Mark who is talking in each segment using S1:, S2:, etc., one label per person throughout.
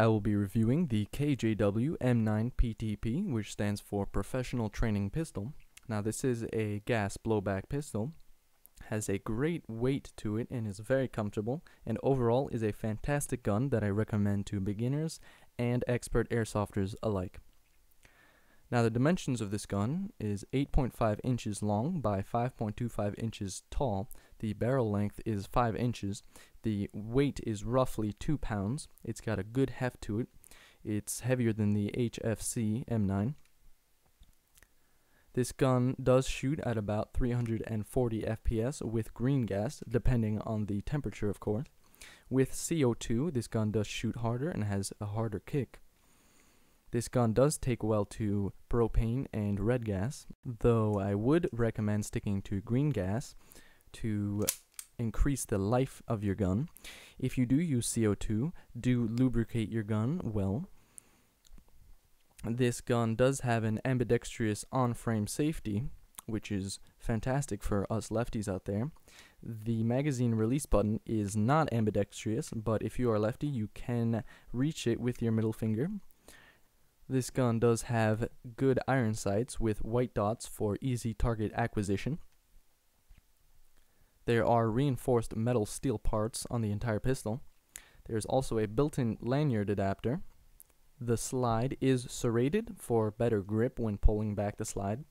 S1: I will be reviewing the KJW M9 PTP, which stands for Professional Training Pistol. Now this is a gas blowback pistol, has a great weight to it and is very comfortable, and overall is a fantastic gun that I recommend to beginners and expert airsofters alike. Now the dimensions of this gun is 8.5 inches long by 5.25 inches tall. The barrel length is 5 inches. The weight is roughly 2 pounds. It's got a good heft to it. It's heavier than the HFC M9. This gun does shoot at about 340 FPS with green gas, depending on the temperature, of course. With CO2, this gun does shoot harder and has a harder kick. This gun does take well to propane and red gas, though I would recommend sticking to green gas to increase the life of your gun. If you do use CO2, do lubricate your gun well. This gun does have an ambidextrous on-frame safety, which is fantastic for us lefties out there. The magazine release button is not ambidextrous, but if you are lefty, you can reach it with your middle finger. This gun does have good iron sights with white dots for easy target acquisition. There are reinforced metal steel parts on the entire pistol. There's also a built-in lanyard adapter. The slide is serrated for better grip when pulling back the slide.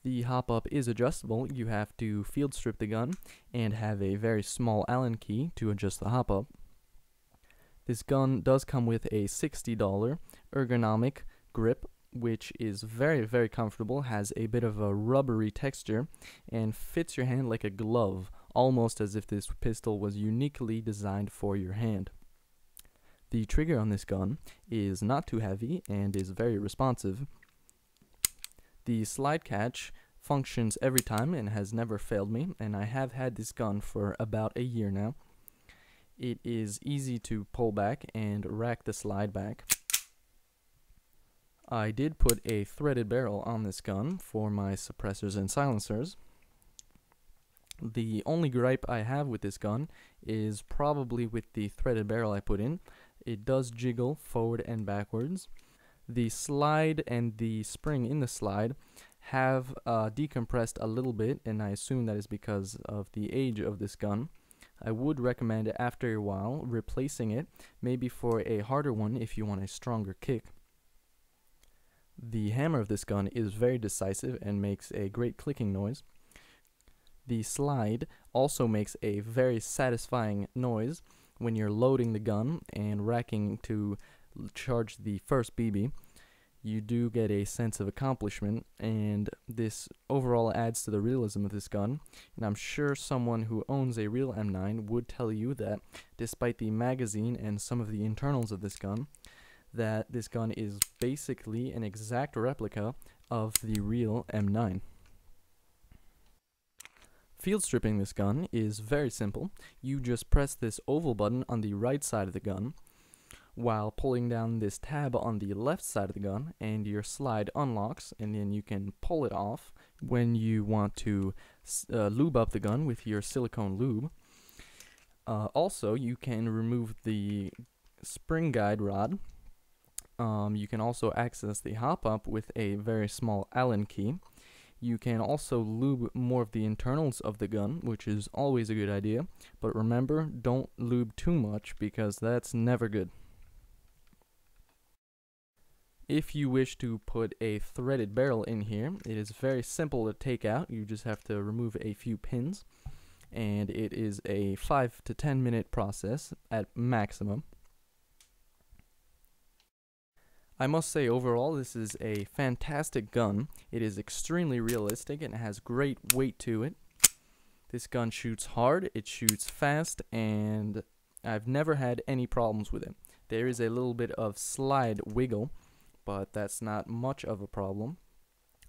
S1: The hop-up is adjustable. You have to field strip the gun and have a very small Allen key to adjust the hop-up. This gun does come with a $60 ergonomic grip, which is very, very comfortable, has a bit of a rubbery texture, and fits your hand like a glove, almost as if this pistol was uniquely designed for your hand. The trigger on this gun is not too heavy and is very responsive. The slide catch functions every time and has never failed me, and I have had this gun for about a year now. It is easy to pull back and rack the slide back. I did put a threaded barrel on this gun for my suppressors and silencers. The only gripe I have with this gun is probably with the threaded barrel I put in. It does jiggle forward and backwards. The slide and the spring in the slide have decompressed a little bit, and I assume that is because of the age of this gun. I would recommend after a while replacing it, maybe for a harder one if you want a stronger kick. The hammer of this gun is very decisive and makes a great clicking noise. The slide also makes a very satisfying noise when you're loading the gun and racking to charge the first BB. You do get a sense of accomplishment, and this overall adds to the realism of this gun. And I'm sure someone who owns a real M9 would tell you that despite the magazine and some of the internals of this gun, that this gun is basically an exact replica of the real M9. Field stripping this gun is very simple. You just press this oval button on the right side of the gun while pulling down this tab on the left side of the gun, and your slide unlocks, and then you can pull it off when you want to lube up the gun with your silicone lube. Also, you can remove the spring guide rod. You can also access the hop-up with a very small Allen key. You can also lube more of the internals of the gun, which is always a good idea, but remember, don't lube too much because that's never good. If you wish to put a threaded barrel in here, it is very simple to take out. You just have to remove a few pins, and it is a 5 to 10 minute process at maximum. I must say overall this is a fantastic gun. It is extremely realistic and has great weight to it. This gun shoots hard, it shoots fast, and I've never had any problems with it. There is a little bit of slide wiggle, but that's not much of a problem.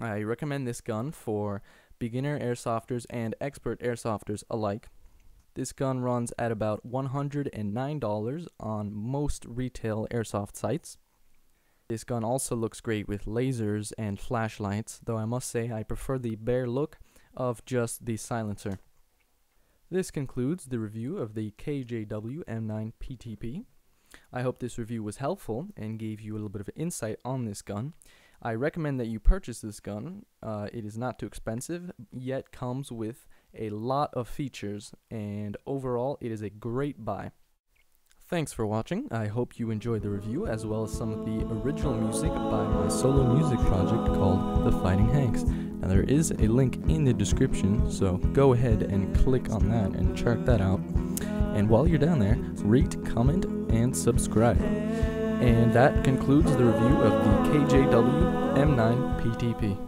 S1: I recommend this gun for beginner airsofters and expert airsofters alike. This gun runs at about $109 on most retail airsoft sites. This gun also looks great with lasers and flashlights, though I must say I prefer the bare look of just the silencer. This concludes the review of the KJW M9 PTP. I hope this review was helpful and gave you a little bit of insight on this gun. I recommend that you purchase this gun. It is not too expensive, yet comes with a lot of features, and overall it is a great buy. Thanks for watching. I hope you enjoyed the review, as well as some of the original music by my solo music project called The Fighting Hanks. Now there is a link in the description, so go ahead and click on that and check that out. And while you're down there, rate, comment, and subscribe. And that concludes the review of the KJW M9 PTP.